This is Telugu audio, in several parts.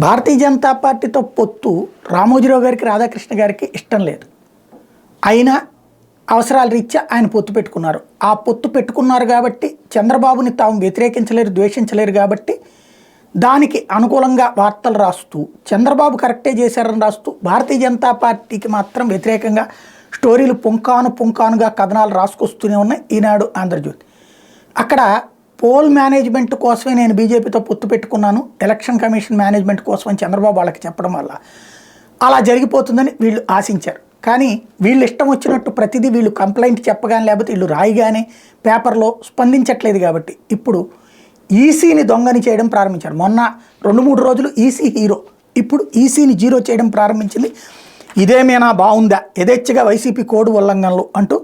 భారతీయ జనతా పార్టీతో పొత్తు రామోజీరావు గారికి రాధాకృష్ణ గారికి ఇష్టం లేదు. అయినా అవసరాల రీత్యా ఆయన పొత్తు పెట్టుకున్నారు. ఆ పొత్తు పెట్టుకున్నారు కాబట్టి చంద్రబాబుని తాము వ్యతిరేకించలేరు, ద్వేషించలేరు కాబట్టి దానికి అనుకూలంగా వార్తలు రాస్తూ చంద్రబాబు కరెక్టే చేశారని రాస్తూ భారతీయ జనతా పార్టీకి మాత్రం వ్యతిరేకంగా స్టోరీలు పుంకానుగా కథనాలు రాసుకొస్తూనే ఉన్నాయి ఈనాడు, ఆంధ్రజ్యోతి. అక్కడ పోల్ మేనేజ్మెంట్ కోసమే నేను బీజేపీతో పొత్తు పెట్టుకున్నాను, ఎలక్షన్ కమిషన్ మేనేజ్మెంట్ కోసం అని చంద్రబాబు వాళ్ళకి చెప్పడం వల్ల అలా జరిగిపోతుందని వీళ్ళు ఆశించారు. కానీ వీళ్ళు ఇష్టం వచ్చినట్టు ప్రతిదీ వీళ్ళు కంప్లైంట్ చెప్పగానే లేకపోతే వీళ్ళు రాయిగానే పేపర్లో స్పందించట్లేదు కాబట్టి ఇప్పుడు ఈసీని దొంగని చేయడం ప్రారంభించారు. మొన్న 2-3 రోజులు ఈసీ హీరో, ఇప్పుడు ఈసీని జీరో చేయడం ప్రారంభించింది. ఇదేమైనా బాగుందా, యథేచ్ఛగా వైసీపీ కోడ్ ఉల్లంఘనలు అంటూ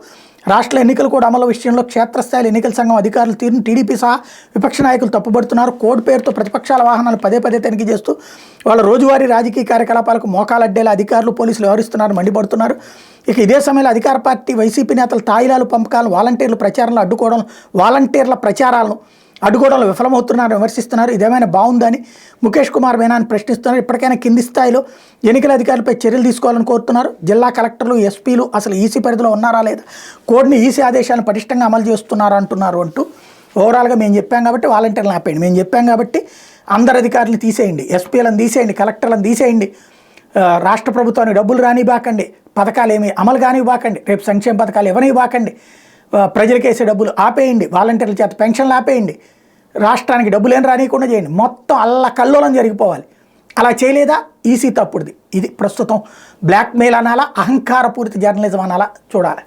రాష్ట్ర ఎన్నికల కోడ్ అమలు విషయంలో క్షేత్రస్థాయిలో ఎన్నికల సంఘం అధికారులు తీరును టీడీపీ సహా విపక్ష నాయకులు తప్పుపడుతున్నారు. కోడ్ పేరుతో ప్రతిపక్షాల వాహనాలు పదే తనిఖీ చేస్తూ వాళ్ళ రోజువారీ రాజకీయ కార్యకలాపాలకు మోకాలడ్డేలా అధికారులు పోలీసులు వ్యవహరిస్తున్నారు, మండిపడుతున్నారు. ఇక ఇదే సమయంలో అధికార పార్టీ వైసీపీ నేతలు తాయిలాలు పంపకాలను వాలంటీర్ల ప్రచారాలను అడ్డుకోవడంలో విఫలమవుతున్నారని విమర్శిస్తున్నారు. ఇదేమైనా బాగుందని ముఖేష్ కుమార్ మీనాని ప్రశ్నిస్తున్నారు. ఇప్పటికైనా కింది స్థాయిలో ఎన్నికల అధికారులపై చర్యలు తీసుకోవాలని కోరుతున్నారు. జిల్లా కలెక్టర్లు, ఎస్పీలు అసలు ఈసీ పరిధిలో ఉన్నారా లేదా, కోడ్ని ఈసీ ఆదేశాలను పటిష్టంగా అమలు చేస్తున్నారా అంటున్నారు అంటూ ఓవరాల్గా మేము చెప్పాం కాబట్టి వాలంటీర్లను ఆపేయండి, మేము చెప్పాం కాబట్టి అందరు అధికారులను తీసేయండి, ఎస్పీలను తీసేయండి, కలెక్టర్లను తీసేయండి, రాష్ట్ర ప్రభుత్వానికి డబ్బులు రానివ్వకండి, పథకాలు ఏమి అమలు కానివ్వకండి, రేపు సంక్షేమ పథకాలు ఇవ్వనివ్వకండి, ప్రజలకు వేసే డబ్బులు ఆపేయండి, వాలంటీర్ల చేత పెన్షన్లు ఆపేయండి, రాష్ట్రానికి డబ్బులు ఏం రానియకుండా చేయండి, మొత్తం అల్లకల్లోలం జరిగిపోవాలి. అలా చేయలేదా ఈసీ తప్పుడుది. ఇది ప్రస్తుతం బ్లాక్మెయిల్ అనాలా, అహంకారపూరిత జర్నలిజం అనాలా చూడాలి.